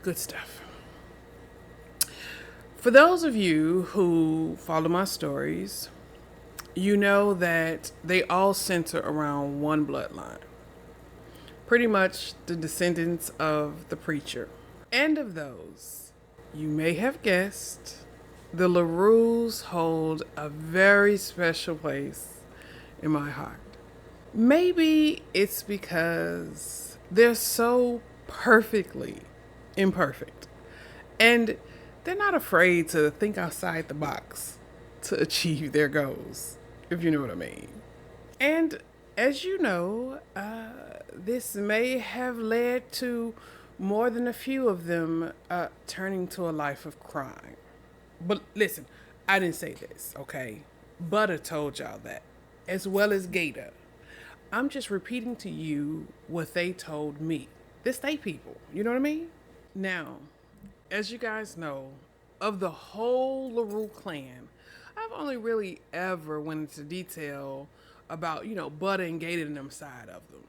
Good stuff. For those of you who follow my stories, you know that they all center around one bloodline. Pretty much the descendants of the preacher. And of those, you may have guessed, the LaRues hold a very special place in my heart. Maybe it's because they're so perfectly imperfect. And they're not afraid to think outside the box to achieve their goals, if you know what I mean. And as you know, this may have led to more than a few of them turning to a life of crime. But listen, I didn't say this, okay? Butter told y'all that, as well as Gator. I'm just repeating to you what they told me. This they people, you know what I mean? Now, as you guys know, of the whole LaRue clan, I've only really ever went into detail about, Butter and Gator and them side of them.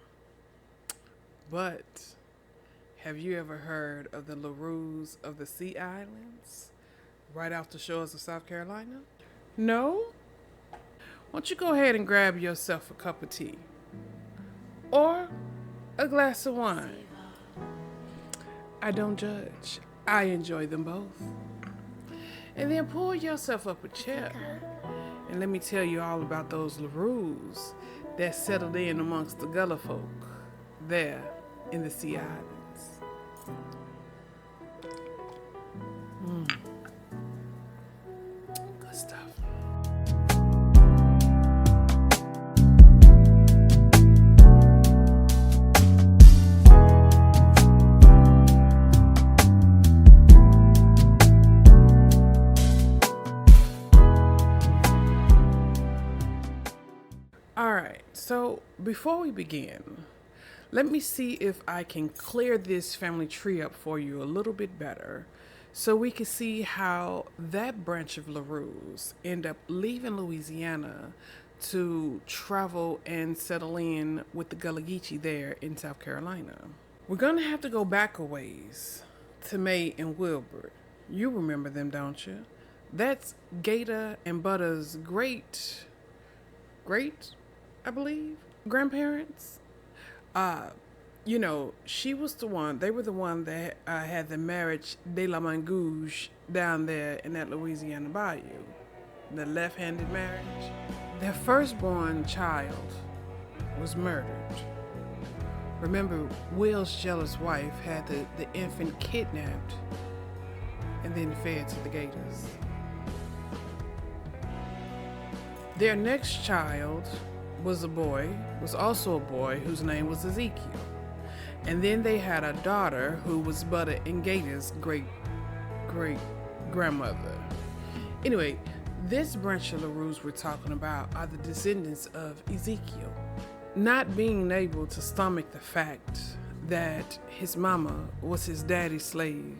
But have you ever heard of the LaRues of the Sea Islands, right off the shores of South Carolina? No? Why don't you go ahead and grab yourself a cup of tea? Or a glass of wine? I don't judge. I enjoy them both. And then pull yourself up a chair and let me tell you all about those LaRues that settled in amongst the Gullah folk there in the Sea Islands. Good stuff. All right, so before we begin, let me see if I can clear this family tree up for you a little bit better so we can see how that branch of LaRue's end up leaving Louisiana to travel and settle in with the Gullah Geechee there in South Carolina. We're going to have to go back a ways to May and Wilbert. You remember them, don't you? That's Gator and Butter's great, I believe, grandparents. She was the one, they were the one that had the marriage de la Mangouge down there in that Louisiana bayou. The left-handed marriage. Their firstborn child was murdered. Remember, Will's jealous wife had the infant kidnapped and then fed to the Gators. Their next child was also a boy whose name was Ezekiel. And then they had a daughter who was Butter and Gator's great grandmother. Anyway, this branch of LaRue's we're talking about are the descendants of Ezekiel. Not being able to stomach the fact that his mama was his daddy's slave.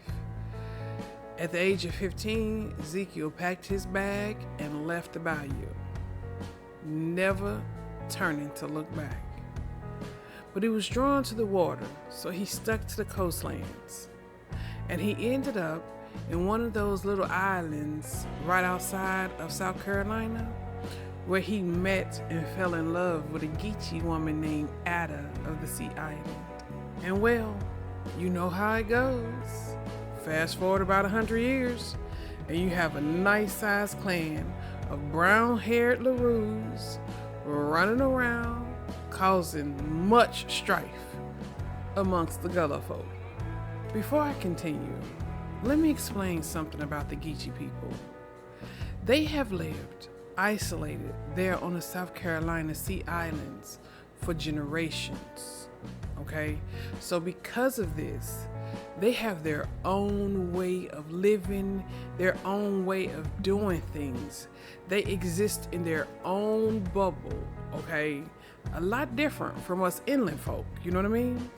At the age of 15, Ezekiel packed his bag and left the bayou, never turning to look back. But he was drawn to the water, so he stuck to the coastlands. And he ended up in one of those little islands right outside of South Carolina, where he met and fell in love with a Geechee woman named Ada of the Sea Island. And well, you know how it goes. Fast forward about 100 years, and you have a nice-sized clan of brown-haired LaRues running around, causing much strife amongst the Gullah folk. Before I continue, let me explain something about the Geechee people. They have lived isolated there on the South Carolina Sea Islands for generations, okay? So because of this, they have their own way of living, their own way of doing things. They exist in their own bubble, okay? A lot different from us inland folk, you know what I mean?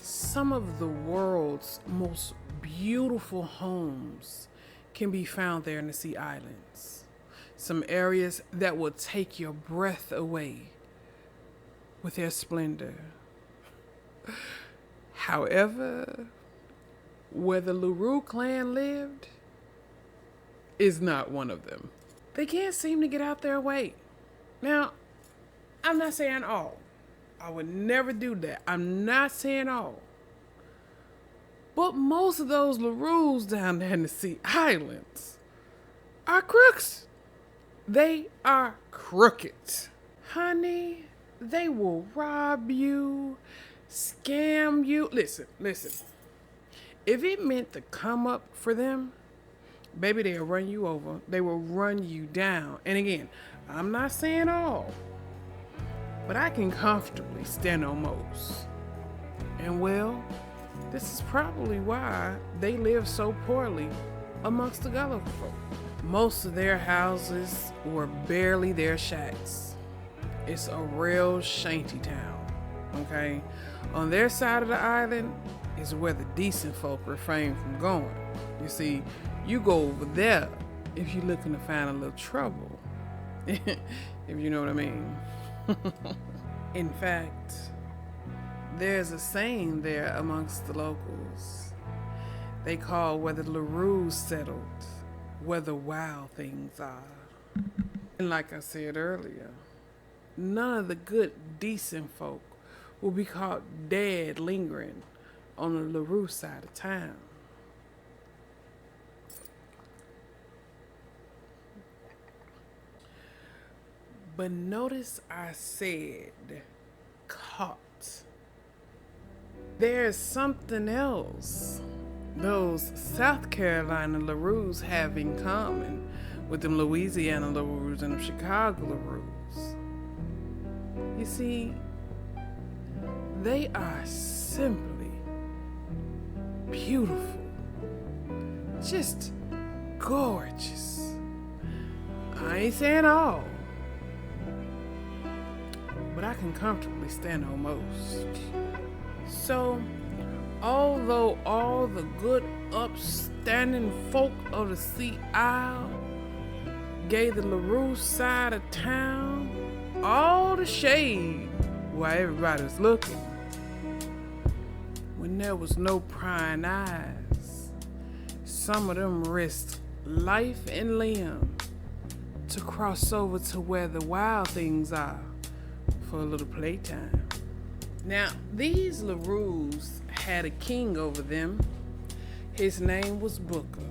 Some of the world's most beautiful homes can be found there in the Sea Islands. Some areas that will take your breath away with their splendor. However, where the LaRue clan lived is not one of them. They can't seem to get out their way. Now, I'm not saying all. I would never do that. I'm not saying all. But most of those LaRues down there in the Sea Islands are crooks. They are crooked. Honey, they will rob you, scam you. Listen. If it meant to come up for them, baby, they'll run you over. They will run you down. And again, I'm not saying all, but I can comfortably stand on most. And well, this is probably why they live so poorly amongst the Gullah folk. Most of their houses were barely their shacks. It's a real shanty town, okay? On their side of the island is where the decent folk refrain from going. You see, you go over there if you're looking to find a little trouble, if you know what I mean. In fact, there's a saying there amongst the locals. They call where the LaRues settled, where the wild things are. And like I said earlier, none of the good, decent folk will be caught dead lingering on the LaRue side of town. But notice I said caught. There's something else those South Carolina LaRues have in common with them Louisiana LaRues and them Chicago LaRues. You see, they are simply beautiful, just gorgeous. I ain't saying all, but I can comfortably stand on most. So, although all the good, upstanding folk of the Sea Isle gave the LaRue side of town all the shade while everybody was looking, when there was no prying eyes, some of them risked life and limb to cross over to where the wild things are for a little playtime. Now, these LaRues had a king over them. His name was Booker.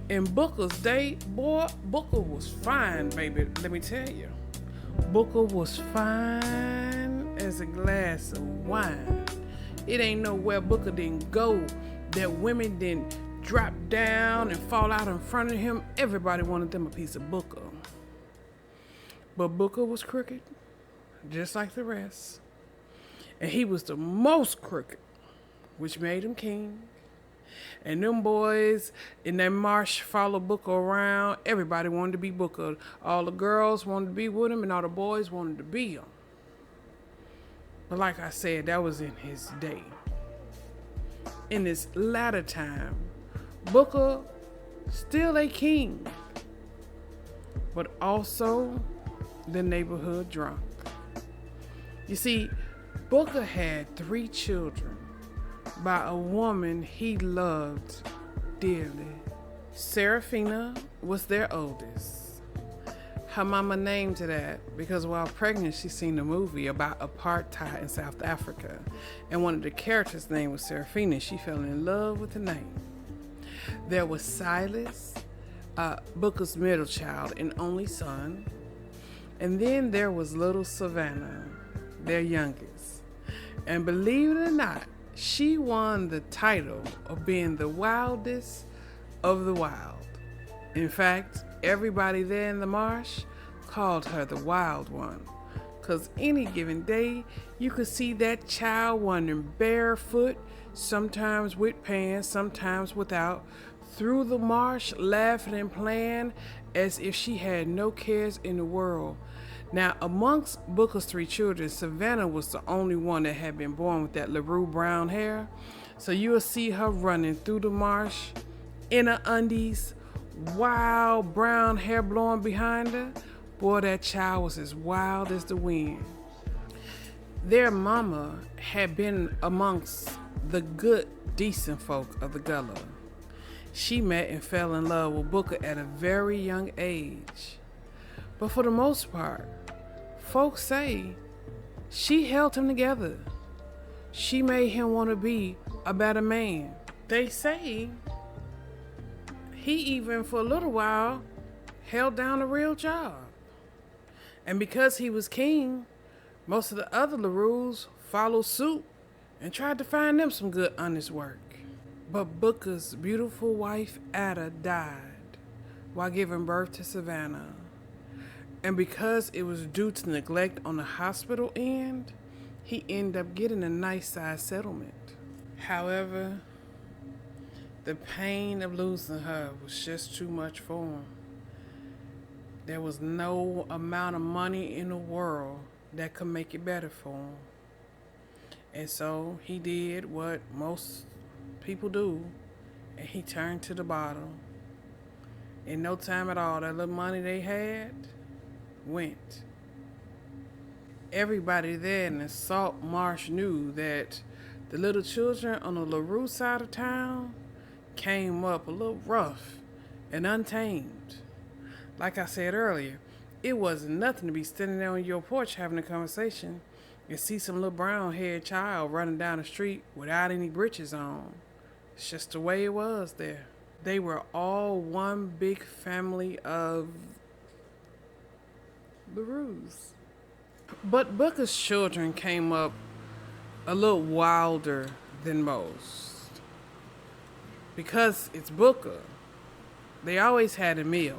In Booker's day, boy, Booker was fine, baby. Let me tell you. Booker was fine as a glass of wine. It ain't nowhere Booker didn't go that women didn't drop down and fall out in front of him. Everybody wanted them a piece of Booker. But Booker was crooked, just like the rest. And he was the most crooked, which made him king. And them boys in that marsh followed Booker around. Everybody wanted to be Booker. All the girls wanted to be with him, and all the boys wanted to be him. But like I said, that was in his day. In his latter time, Booker still a king, but also the neighborhood drunk. You see, Booker had 3 children by a woman he loved dearly. Serafina was their oldest. Her mama named her that because while pregnant, she seen a movie about apartheid in South Africa, and one of the characters' name was Serafina. She fell in love with the name. There was Silas, Booker's middle child and only son, and then there was Little Savannah, their youngest. And believe it or not, she won the title of being the wildest of the wild. In fact, everybody there in the marsh called her the wild one, because any given day you could see that child wandering barefoot, sometimes with pants, sometimes without, through the marsh, laughing and playing as if she had no cares in the world. Now, amongst Booker's 3 children, Savannah was the only one that had been born with that LaRue brown hair. So you will see her running through the marsh in her undies, wild brown hair blowing behind her. Boy, that child was as wild as the wind. Their mama had been amongst the good, decent folk of the gullah. She met and fell in love with Booker at a very young age. But for the most part, folks say she held him together. She made him want to be a better man. They say he even for a little while held down a real job. And because he was king, most of the other LaRues followed suit and tried to find them some good, honest work. But Booker's beautiful wife, Ada, died while giving birth to Savannah. And because it was due to neglect on the hospital end, he ended up getting a nice size settlement. However, the pain of losing her was just too much for him. There was no amount of money in the world that could make it better for him. And so he did what most people do, and he turned to the bottle. In no time at all, that little money they had went. Everybody there in the salt marsh knew that the little children on the LaRue side of town came up a little rough and untamed. Like I said earlier, it wasn't nothing to be standing there on your porch having a conversation and see some little brown-haired child running down the street without any breeches on. It's just the way it was there. They were all one big family of LaRues. But Booker's children came up a little wilder than most. Because it's Booker, they always had a meal.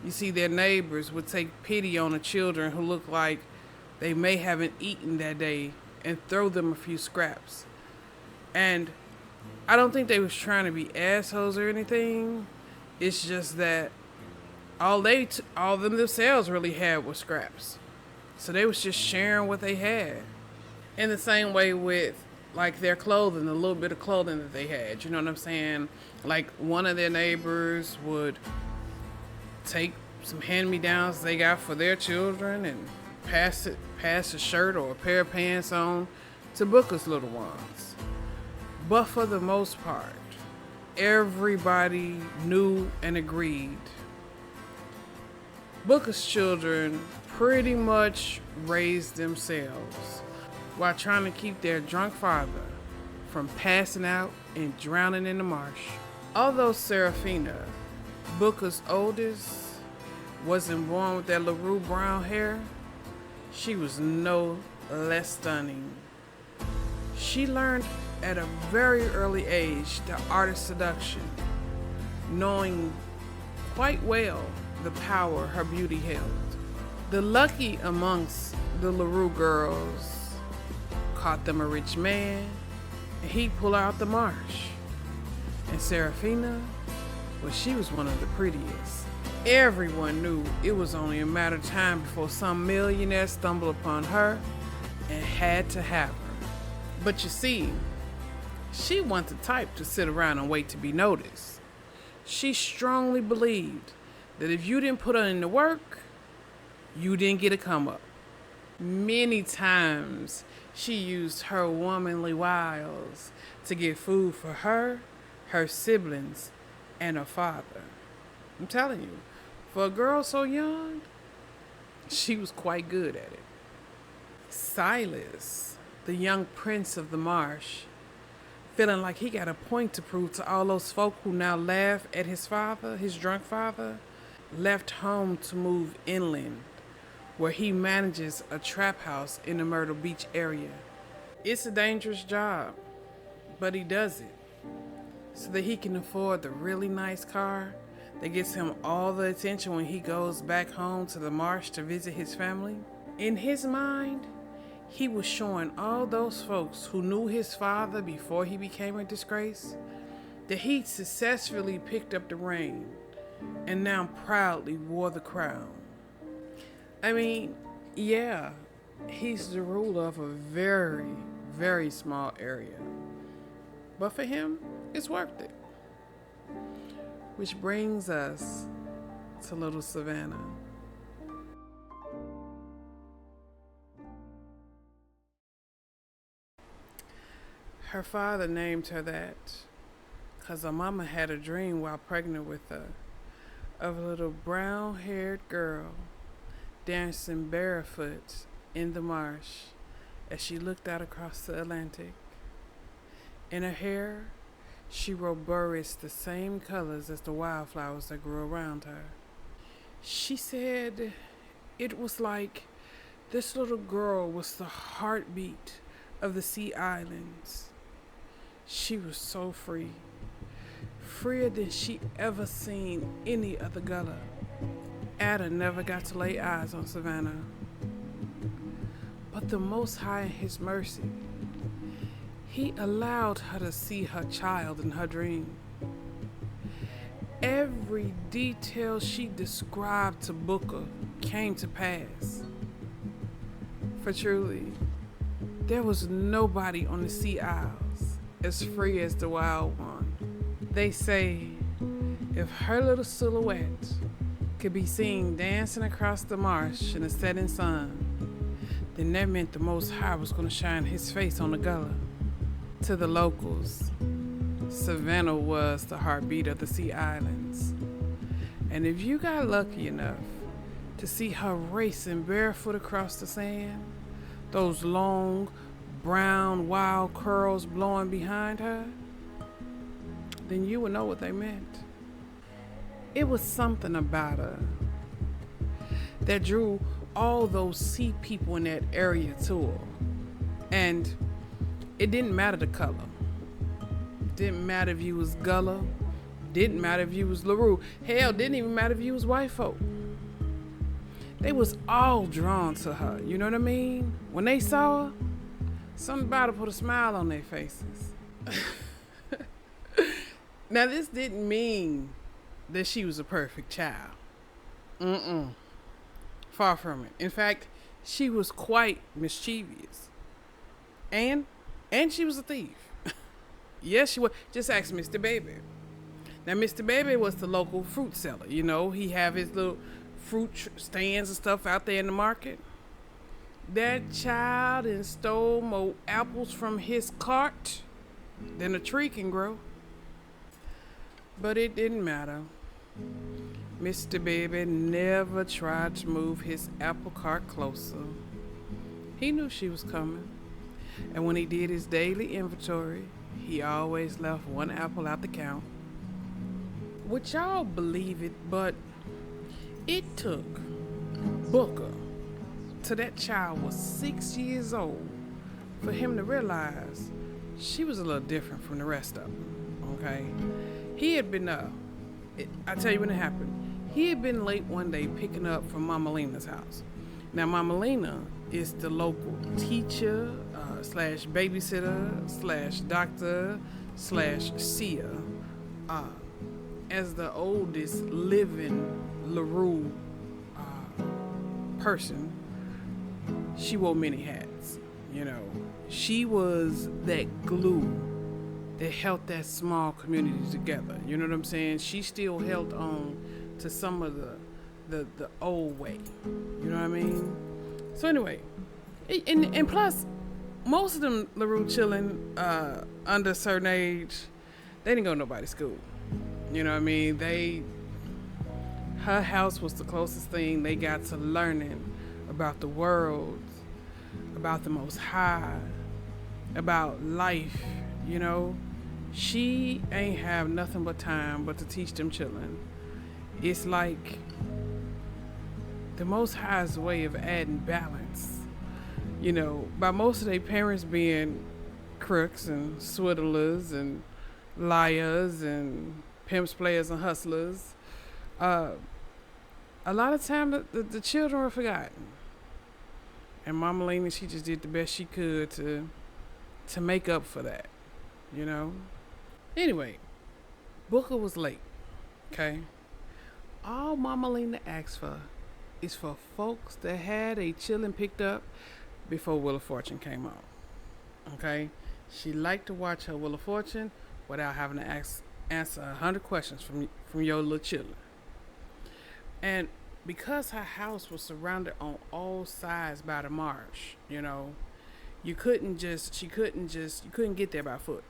You see, their neighbors would take pity on the children who looked like they may haven't eaten that day and throw them a few scraps. And I don't think they was trying to be assholes or anything. It's just that all of them themselves really had was scraps. So they was just sharing what they had. In the same way with like their clothing, the little bit of clothing that they had. You know what I'm saying? Like one of their neighbors would take some hand-me-downs they got for their children and pass a shirt or a pair of pants on to Booker's little ones. But for the most part, everybody knew and agreed Booker's children pretty much raised themselves while trying to keep their drunk father from passing out and drowning in the marsh. Although Seraphina, Booker's oldest, wasn't born with that LaRue brown hair, she was no less stunning. She learned at a very early age the art of seduction, knowing quite well the power her beauty held. The lucky amongst the LaRue girls caught them a rich man, and he'd pull out the marsh. And Seraphina, well, she was one of the prettiest. Everyone knew it was only a matter of time before some millionaire stumbled upon her and had to have her. But you see, she wasn't the type to sit around and wait to be noticed. She strongly believed that if you didn't put her in the work, you didn't get a come up. Many times she used her womanly wiles to get food for her, her siblings, and her father. I'm telling you, for a girl so young, she was quite good at it. Silas, the young prince of the marsh, feeling like he got a point to prove to all those folk who now laugh at his father, his drunk father, left home to move inland, where he manages a trap house in the Myrtle Beach area. It's a dangerous job, but he does it so that he can afford the really nice car that gets him all the attention when he goes back home to the marsh to visit his family. In his mind, he was showing all those folks who knew his father before he became a disgrace that he'd successfully picked up the reign and now proudly wore the crown. I mean, yeah, he's the ruler of a very, very small area. But for him, it's worth it. Which brings us to Little Savannah. Her father named her that because her mama had a dream while pregnant with her of a little brown haired girl dancing barefoot in the marsh as she looked out across the Atlantic. In her hair, she wore berries the same colors as the wildflowers that grew around her. She said it was like this little girl was the heartbeat of the sea islands. She was so free, freer than she ever seen any other gullah. Ada never got to lay eyes on Savannah. But the Most High in His mercy, He allowed her to see her child in her dream. Every detail she described to Booker came to pass. For truly, there was nobody on the sea isles as free as the wild one. They say if her little silhouette could be seen dancing across the marsh in the setting sun, then that meant the Most High was going to shine His face on the gullah. To the locals, Savannah was the heartbeat of the sea islands. And if you got lucky enough to see her racing barefoot across the sand, those long, brown, wild curls blowing behind her, then you would know what they meant. It was something about her that drew all those sea people in that area to her. And it didn't matter the color. Didn't matter if you was Gullah. Didn't matter if you was LaRue. Hell, didn't even matter if you was white folk. They was all drawn to her. You know what I mean? When they saw her, something about her put a smile on their faces. Now, this didn't mean that she was a perfect child. Far from it. In fact, she was quite mischievous. And she was a thief. Yes, she was. Just ask Mr. Bebe. Now, Mr. Bebe was the local fruit seller. You know, he have his little fruit stands and stuff out there in the market. That child and stole more apples from his cart than a tree can grow. But it didn't matter. Mr. Bebe never tried to move his apple cart closer. He knew she was coming. And when he did his daily inventory, he always left one apple out the count. Would y'all believe it, but it took Booker till that child was 6 years old for him to realize she was a little different from the rest of them, okay? He had been, I tell you when it happened. He had been late one day picking up from Mama Lena's house. Now, Mama Lena is the local teacher, slash babysitter, slash doctor, slash seer. As the oldest living LaRue person, she wore many hats, you know. She was that glue that held that small community together. You know what I'm saying? She still held on to some of the old way. You know what I mean? So anyway, and plus, most of them LaRue chilling under a certain age, they didn't go to nobody's school. You know what I mean? Her house was the closest thing they got to learning about the world, about the Most High, about life, you know. She ain't have nothing but time but to teach them children. It's like the Most High's way of adding balance, you know, by most of their parents being crooks and swindlers and liars and pimps, players, and hustlers. A lot of time the children were forgotten. And Mama Lena, she just did the best she could to make up for that, you know. Anyway, Booker was late, okay? All Mama Lena asked for is for folks that had a chillin' picked up before Wheel of Fortune came out, okay? She liked to watch her Wheel of Fortune without having to answer 100 questions from your little children. And because her house was surrounded on all sides by the marsh, you know, You couldn't get there by foot.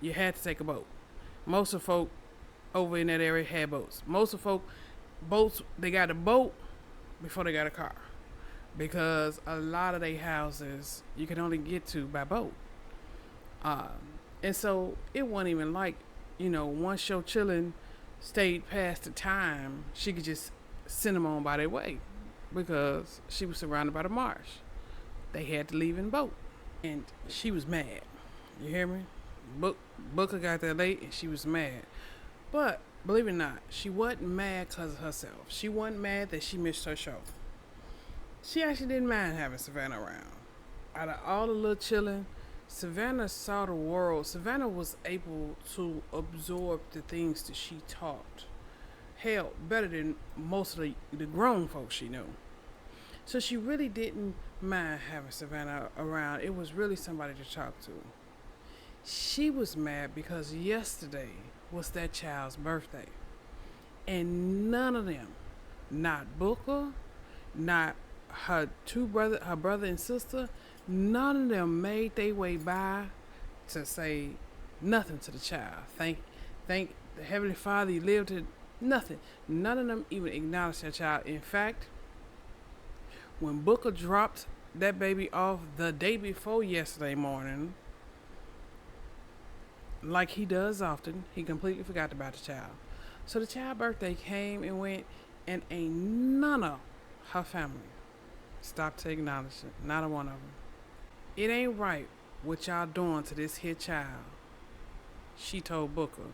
You had to take a boat. Most of folk over in that area had boats. Most of folk, boats, they got a boat before they got a car. Because a lot of their houses you can only get to by boat. And so it wasn't even like, once your children stayed past the time, she could just send them on by their way because she was surrounded by the marsh. They had to leave in boat. And she was mad. You hear me? Booker got there late and she was mad. But believe it or not, she wasn't mad because of herself. She wasn't mad that she missed her show. She actually didn't mind having Savannah around. Out of all the little chilling, Savannah saw the world. Savannah was able to absorb the things that she taught. Hell, better than most of the grown folks she knew. So she really didn't mind having Savannah around. It was really somebody to talk to. She was mad because yesterday was that child's birthday. And none of them, not Booker, not her brother and sister, none of them made their way by to say nothing to the child. Thank the Heavenly Father you lived to nothing. None of them even acknowledged that child. In fact, when Booker dropped that baby off the day before yesterday morning, like he does often, he completely forgot about the child. So the child's birthday came and went, and ain't none of her family stopped to acknowledge it. Not a one of them. It ain't right what y'all doing to this here child, she told Booker.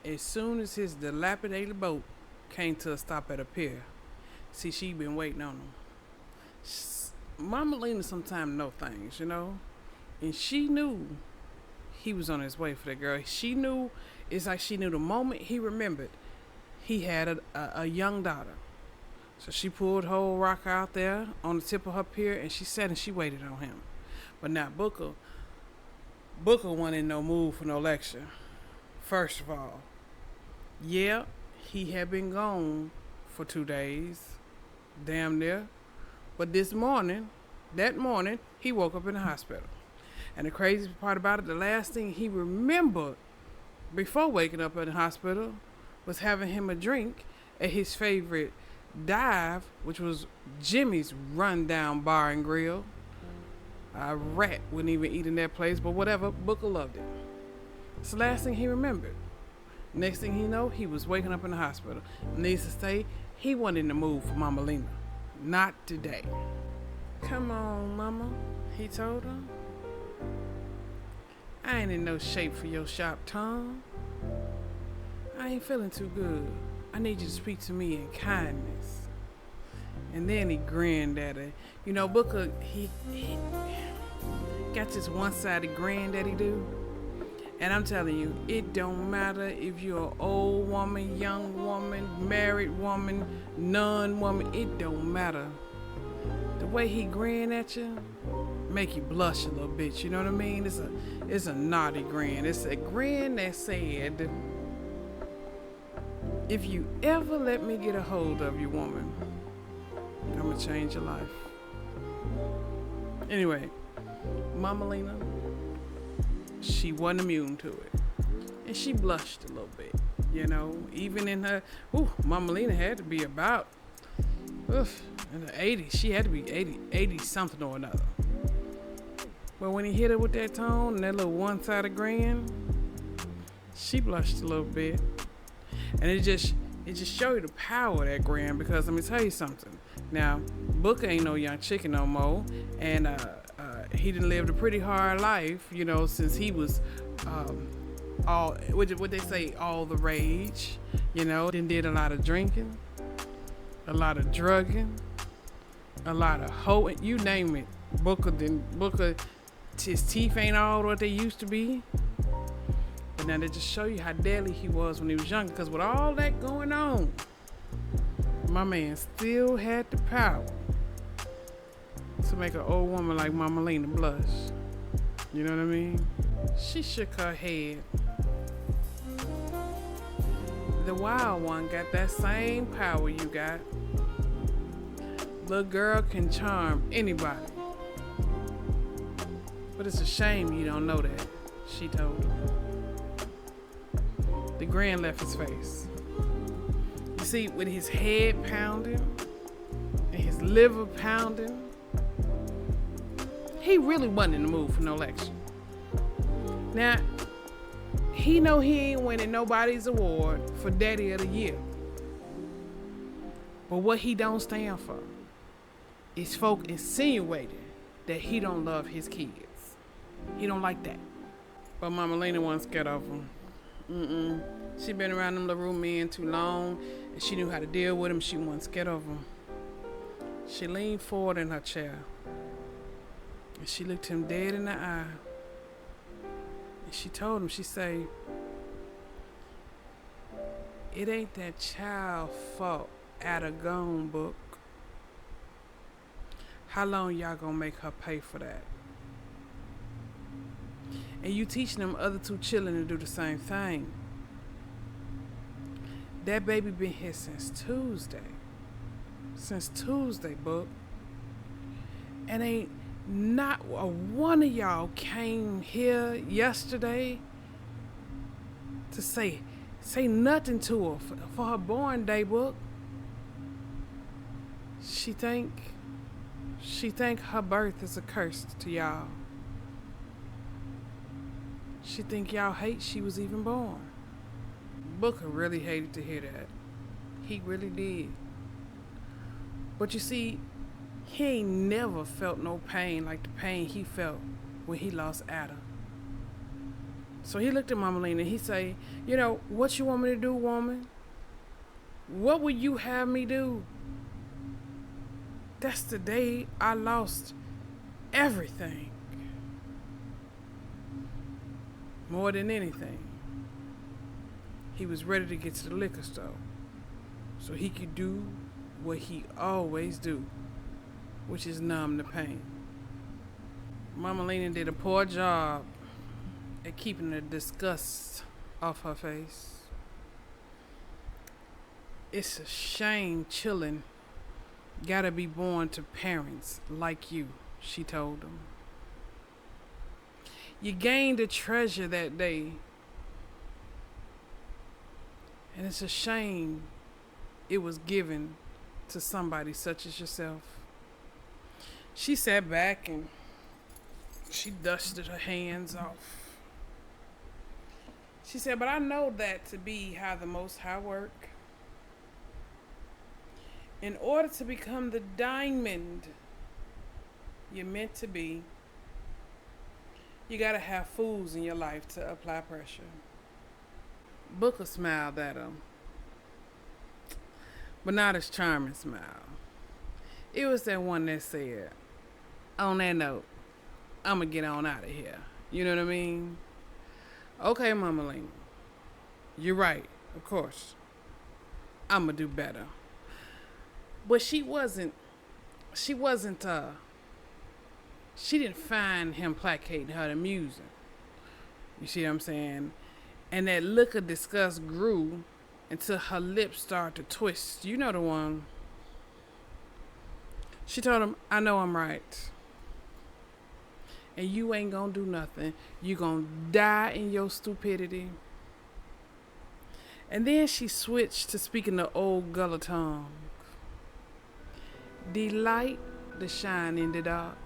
As soon as his dilapidated boat came to a stop at a pier. See, she been waiting on him. Mama Lena sometimes know things, and she knew he was on his way for that girl. She knew, it's like she knew the moment he remembered he had a young daughter. So she pulled her old rock out there on the tip of her pier, and she sat and she waited on him. But now Booker wasn't in no mood for no lecture. First of all, yeah, he had been gone for 2 days, damn near. But that morning, he woke up in the hospital. And the crazy part about it, the last thing he remembered before waking up in the hospital was having him a drink at his favorite dive, which was Jimmy's rundown bar and grill. A rat wouldn't even eat in that place, but whatever, Booker loved it. It's the last thing he remembered. Next thing he know, he was waking up in the hospital. Needless to say, he wasn't in the mood for Mama Lena. Not today. Come on, Mama, he told her. I ain't in no shape for your sharp tongue. I ain't feeling too good. I need you to speak to me in kindness. And then he grinned at her. Booker, he got this one-sided grin that he do. And I'm telling you, it don't matter if you're an old woman, young woman, married woman, non-woman, it don't matter. The way he grin at you make you blush a little bit, you know what I mean? It's a naughty grin. It's a grin that said, if you ever let me get a hold of you, woman, I'm gonna change your life. Anyway, Mama Lena, she wasn't immune to it. And she blushed a little bit, even in her, Mama Lena had to be about, in the 80s. She had to be 80 something or another. But when he hit her with that tone and that little one-sided grin, she blushed a little bit. And it just showed you the power of that grin, because let me tell you something. Now, Booker ain't no young chicken no more, and he done lived a pretty hard life, since he was all what they say, all the rage, Then did a lot of drinking, a lot of drugging, a lot of hoeing, you name it. Booker, his teeth ain't all what they used to be. But now they just show you how deadly he was when he was younger, because with all that going on, my man still had the power to make an old woman like Mama Lena blush. You know what I mean? She shook her head. The wild one got that same power you got. The girl can charm anybody. But it's a shame you don't know that, she told him. The grin left his face. You see, with his head pounding and his liver pounding, he really wasn't in the mood for no election. Now, he know he ain't winning nobody's award for Daddy of the Year. But what he don't stand for is folk insinuating that he don't love his kids. He don't like that. But Mama Lena wasn't scared of him. She been around them LaRue men too long, and she knew how to deal with them. She wasn't scared of them. She leaned forward in her chair, and she looked him dead in the eye. And she told him, she say, "It ain't that child fault at a gone book. How long y'all gonna make her pay for that? And you teaching them other two children to do the same thing. That baby been here since Tuesday. Since Tuesday, book. And ain't not a one of y'all came here yesterday to say nothing to her for her born day, book. She think her birth is a curse to y'all. She think y'all hate she was even born." Booker really hated to hear that. He really did. But you see, he ain't never felt no pain like the pain he felt when he lost Ada. So he looked at Mama Lena and he say, "What you want me to do, woman? What would you have me do? That's the day I lost everything. More than anything, he was ready to get to the liquor store so he could do what he always do, which is numb the pain." Mama Lena did a poor job at keeping the disgust off her face. "It's a shame children gotta be born to parents like you," she told him. "You gained a treasure that day, and it's a shame it was given to somebody such as yourself." She sat back and she dusted her hands off. She said, "But I know that to be how the Most High work. In order to become the diamond you're meant to be, you gotta have fools in your life to apply pressure." Booker smiled at him, but not his charming smile. It was that one that said, "On that note, I'ma get on out of here." You know what I mean? "Okay, Mama Lena, you're right, of course. I'ma do better." But she didn't find him placating her amusing. You see what I'm saying? And that look of disgust grew until her lips started to twist. You know the one. She told him, "I know I'm right. And you ain't gonna do nothing. You gonna die in your stupidity." And then she switched to speaking the old gullah tongue. "The light to shine in the dark.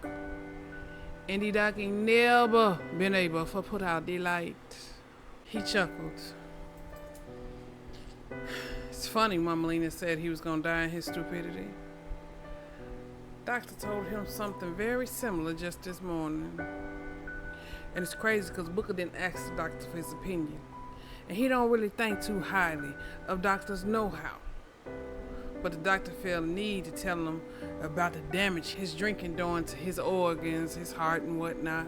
And the dark ain't never been able to put out the light." He chuckled. "It's funny," Mama Lena said he was going to die in his stupidity. Doctor told him something very similar just this morning. And it's crazy because Booker didn't ask the doctor for his opinion. And he don't really think too highly of doctors' know-how. But the doctor felt the need to tell him about the damage his drinking doing to his organs, his heart and whatnot.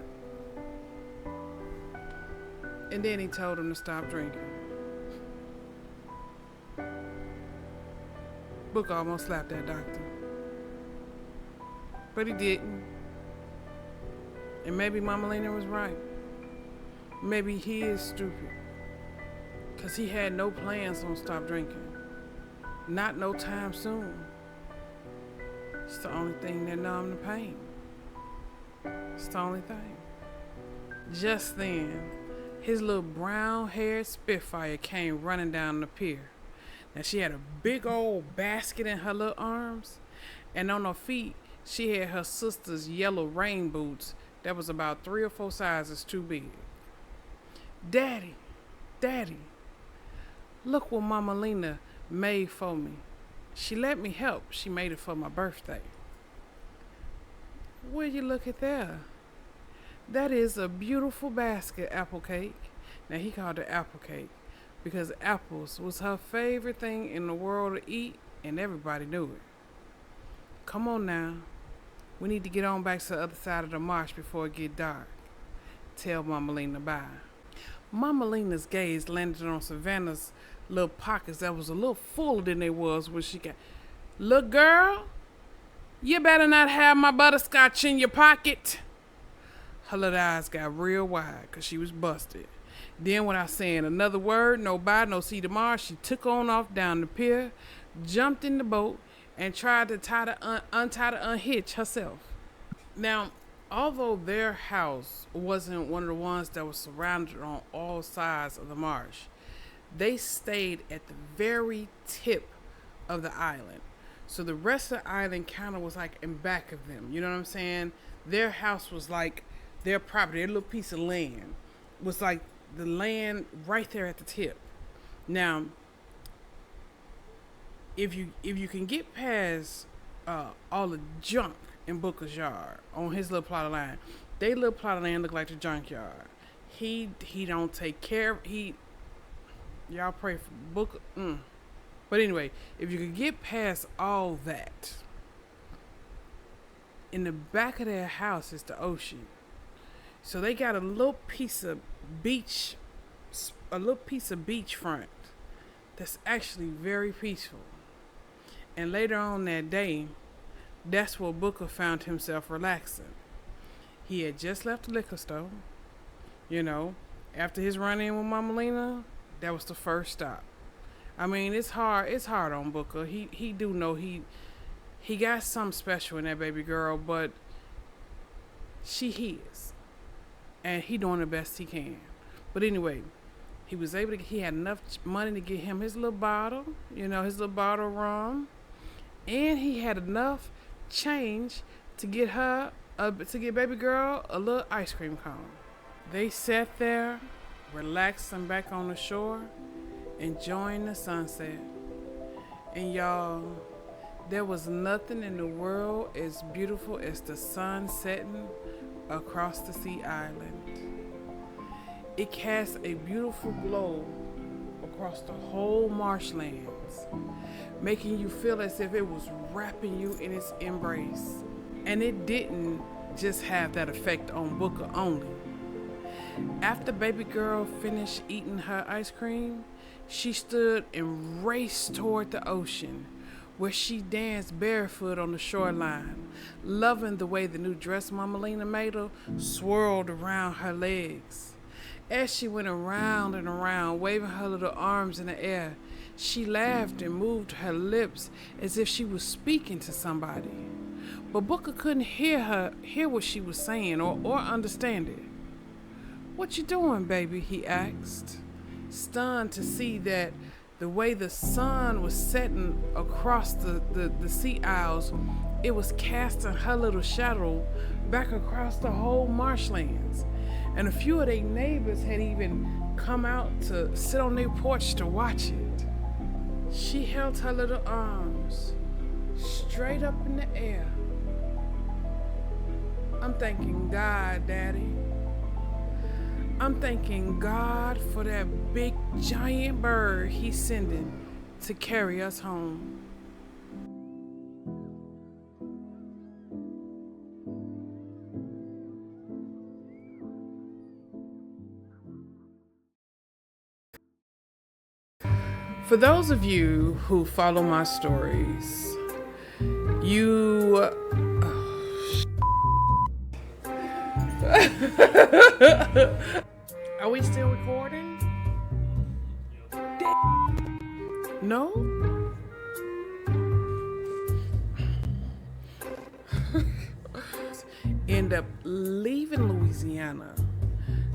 And then he told him to stop drinking. Booker almost slapped that doctor. But he didn't. And maybe Mama Lena was right. Maybe he is stupid. Because he had no plans on stop drinking. Not no time soon. It's the only thing that numbed the pain. It's the only thing. Just then, his little brown-haired Spitfire came running down the pier. Now she had a big old basket in her little arms, and on her feet she had her sister's yellow rain boots that was about 3 or 4 sizes too big. Daddy, Daddy, look what Mama Lena made for me. She let me help. She made it for my birthday. Will you look at there? That is a beautiful basket, Apple Cake. Now he called it Apple Cake because apples was her favorite thing in the world to eat, and everybody knew it. Come on now. We need to get on back to the other side of the marsh before it get dark. Tell Mama Lena bye. Mama Lena's gaze landed on Savannah's little pockets that was a little fuller than they was when she got. Look, girl, you better not have my butterscotch in your pocket. Her little eyes got real wide because she was busted. Then without saying another word, no bye, no see tomorrow, she took on off down the pier, jumped in the boat, and tried to untie the unhitch herself. Now, although their house wasn't one of the ones that was surrounded on all sides of the marsh, they stayed at the very tip of the island. So the rest of the island kind of was like in back of them. You know what I'm saying? Their house was like their property, their little piece of land was like the land right there at the tip. Now, if you can get past all the junk in Booker's yard on his little plot of land, they little plot of land look like the junkyard. He don't take care of, y'all pray for Booker. But anyway, if you could get past all that, in the back of their house is the ocean. So they got a little piece of beach front that's actually very peaceful. And later on that day, that's where Booker found himself relaxing. He had just left the liquor store. You know, after his run-in with Mama Lena, that was the first stop. I mean, it's hard on Booker. He do know he got something special in that baby girl, but she his. And he doing the best he can. But anyway, he had enough money to get him his little bottle, his little bottle of rum. And he had enough change to get baby girl a little ice cream cone. They sat there, relaxing back on the shore, enjoying the sunset. And y'all, there was nothing in the world as beautiful as the sun setting across the sea island. It cast a beautiful glow across the whole marshlands, making you feel as if it was wrapping you in its embrace. And it didn't just have that effect on Booker only. After baby girl finished eating her ice cream, she stood and raced toward the ocean, where she danced barefoot on the shoreline, loving the way the new dress Mama Lena made her swirled around her legs. As she went around and around, waving her little arms in the air, she laughed and moved her lips as if she was speaking to somebody. But Booker couldn't hear what she was saying or understand it. "What you doing, baby?" he asked, stunned to see that the way the sun was setting across the sea isles, it was casting her little shadow back across the whole marshlands. And a few of their neighbors had even come out to sit on their porch to watch it. She held her little arms straight up in the air. "I'm thanking God, Daddy. I'm thanking God for that big giant bird he's sending to carry us home." For those of you who follow my stories, Are we still recording? No? End up leaving Louisiana